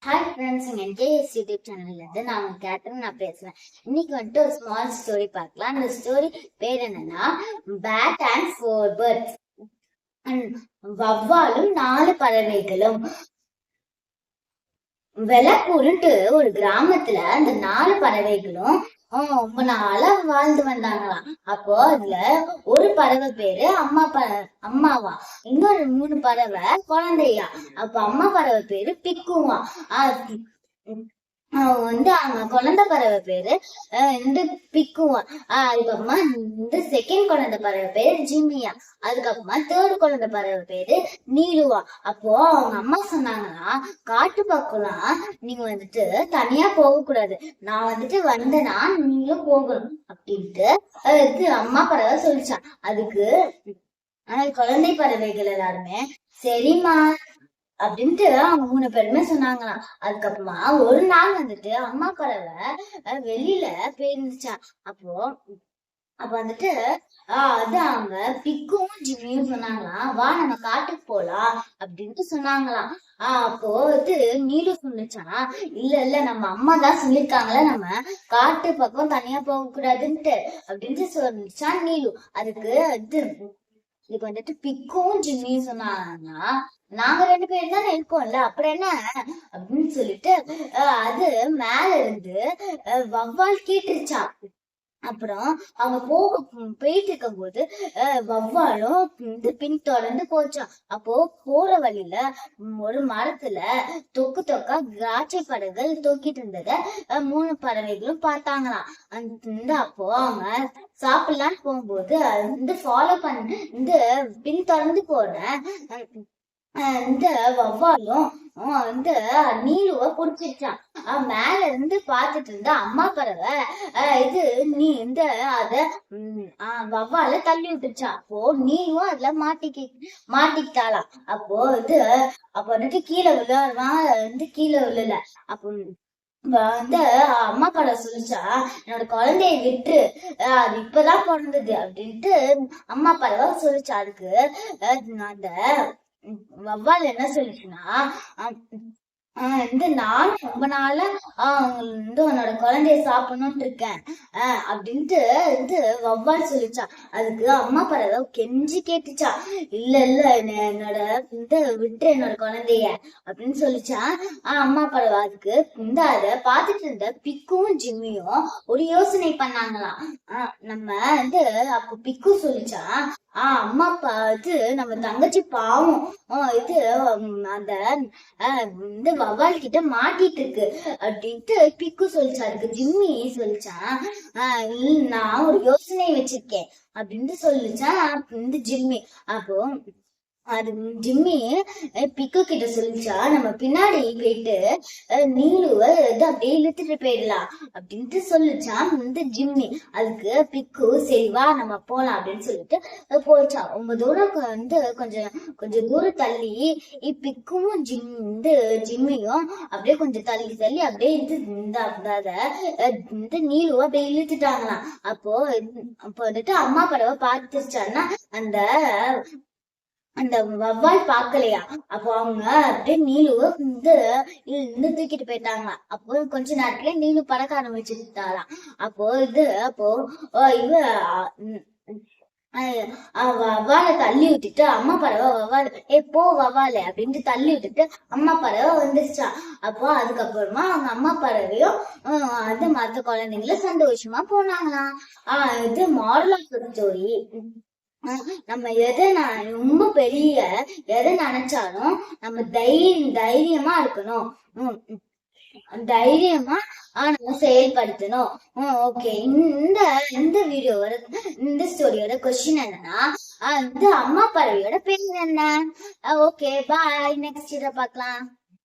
Hi friends, எங்கள் என்ஜேஎஸ் YouTube சேனல்லேருந்து நான் கேட்டேன். நான் பேசுகிறேன். இன்னைக்கு வந்துட்டு ஒரு ஸ்மால் ஸ்டோரி பார்க்கலாம். அந்த ஸ்டோரி பேர் என்னன்னா பேட் அண்ட் ஃபோர் பேர்ட்ஸ். வவ்வாலும் 4 பறவைகளும். வெள்ளப்பூருன்ட்டு ஒரு கிராமத்துல அந்த 4 பறவைகளும் ரொம்ப நாளா வாழ்ந்து வந்தாங்களாம். அப்போ அதுல ஒரு பறவை பேரு அம்மாவா, இன்னொரு 3 பறவை குழந்தையா. அப்ப அம்மா பறவை பேரு பிக்குவா. அவங்க குழந்தை பறவை பேரு பிக்குவா. அதுக்கப்புறமா செகண்ட் குழந்தை பறவை பேரு ஜிம்மியா. அதுக்கப்புறமா தேர்ட் குழந்தை பறவை பேரு நீலுவா. அப்போ அவங்க அம்மா சொன்னாங்கன்னா, காட்டு பக்கம்லாம் நீங்க வந்துட்டு தனியா போக கூடாது, நான் வந்துட்டு வந்தேன்னா நீங்களும் போகணும் அப்படின்ட்டு அம்மா பறவை சொல்லிச்சான். அதுக்கு குழந்தை பறவைகள் எல்லாருமே சரிம்மா அப்படின்ட்டு அவங்க 3 பேருமே சொன்னாங்களாம். அதுக்கப்புறமா ஒரு நாள் வந்துட்டு அம்மா பறவை வெளியில போயிருந்துச்சான். அப்ப வந்துட்டு அது அவங்க பிக்கும் ஜிம்மியும் சொன்னாங்களாம், வா நம்ம காட்டுக்கு போலாம் அப்படின்ட்டு சொன்னாங்களாம். அப்போ நீலு சொல்லிச்சான், இல்ல நம்ம அம்மா தான் சொல்லிருக்காங்களே நம்ம காட்டு பக்கம் தனியா போக கூடாதுன்ட்டு அப்படின்ட்டு சொல்லிச்சான் நீலு. இதுக்கு வந்துட்டு பிக்கும் ஜிம்மியும் சொன்னாங்கன்னா, நாங்க 2 பேரும் தானே இருக்கோம்ல, அப்புறம் என்ன அப்படின்னு சொல்லிட்டு அது மேல இருந்து வவ்வால் கேட்டுருச்சா. அப்புறம் அவங்க போயிட்டு இருக்கும் போது வவ்வாலும் பின் தொடர்ந்து போச்சான். அப்போ போற வழியில ஒரு மரத்துல தொக்கா திராட்சை பழங்கள் தொக்கிட்டு இருந்தத 3 பறவைகளும் பார்த்தாங்களாம். அப்போ அவங்க சாப்பிடலான்னு போகும்போது ஃபாலோ பண்ணி பின் தொடர்ந்து போற வவ்வாலும் நீலுவ புடிச்சிருச்சான். மேல இருந்து பாத்துட்டு இருந்த அம்மா பறவை அத வவ்வால தள்ளி விட்டுச்சான். அப்போ நீலும் அதுல மாட்டிக்கிட்டாளாம். அப்போ வந்துட்டு கீழே விழல. அப்போ அம்மா படம் சொல்லிச்சா, என்னோட குழந்தைய விட்டு அது இப்பதான் பிறந்தது அப்படின்ட்டு அம்மா பறவை சொல்லிச்சா. அதுக்கு அந்த வவ்வால் என்ன சொல்லிச்சுன்னா, நானும் ரொம்ப நாளா உன்னோட குழந்தைய சாப்பிடணும்னு இருக்கேன் அப்படின்ட்டு வவ்வால் சொல்லிச்சா. அதுக்கு அம்மா பறவை கெஞ்சி கேட்டுச்சா, இல்ல என்னோட விட்டு என்னோட குழந்தைய அப்படின்னு சொல்லிச்சா. அம்மா பறவை அதுக்கு அதை பார்த்துட்டு இருந்த பிக்கும் ஜிம்மியும் ஒரு யோசனை பண்ணாங்களாம். நம்ம அப்போ பிக்கு சொல்லிச்சா, அம்மா அப்பா நம்ம தங்கச்சி பாவம் அந்த வவ்வால் கிட்ட மாட்டிட்டு இருக்கு அப்படின்ட்டு பிக்கு சொல்லிச்சா. அதுக்கு ஜிம்மி சொல்லிச்சான், நான் ஒரு யோசனை வச்சிருக்கேன் அப்படின்ட்டு சொல்லிச்சான் ஜிம்மி. அப்போ அது ஜிம்மி பிக்கு கிட்ட சொல்லிச்சா, நம்ம பின்னாடி போயிட்டு நீலுவ அப்படியே இழுத்துட்டு போயிடலாம் அப்படின்ட்டு சொல்லிச்சான் ஜிம்மி. அதுக்கு பிக்கு சரி வா நம்ம போலாம் அப்படின்னு சொல்லிட்டு போயிச்சான். ரொம்ப தூரம் கொஞ்சம் தூரம் தள்ளி பிக்கும் ஜிம்மியும் அப்படியே கொஞ்சம் தள்ளி அப்படியே நீலுவ அப்படியே இழுத்துட்டாங்களாம். அப்போ வந்துட்டு அம்மா பறவை பார்த்துருச்சான்னா அந்த வவ்வால் பாக்கலையா. அப்போ அவங்க அப்படியே நீலுவ தூக்கிட்டு போயிட்டாங்க. அப்போ கொஞ்ச நேரத்துல நீலு பறக்க ஆரம்பிச்சுட்டாராம். அப்போ வவ்வாலை தள்ளி விட்டுட்டு அம்மா பறவை வவ்வால் போ வவ்வாலை அப்படின்ட்டு தள்ளி விட்டுட்டு அம்மா பறவை வந்துருச்சான். அப்போ அதுக்கப்புறமா அவங்க அம்மா பறவையும் மற்ற குழந்தைங்கள சந்தோஷமா போனாங்களாம். மாரல் ஆஃப் தி ஸ்டோரி, நம்ம ரொம்ப பெரிய எதை நினைச்சாலும் நம்ம தைரியமா இருக்கணும், தைரியமா நம்ம செயல்படுத்தணும். ஓகே, இந்த வீடியோவோட இந்த ஸ்டோரியோட கொஸ்டின் என்னன்னா, அம்மா பறவையோட பேர் என்ன? ஓகே, பாய், நெக்ஸ்ட் இதை பார்க்கலாம்.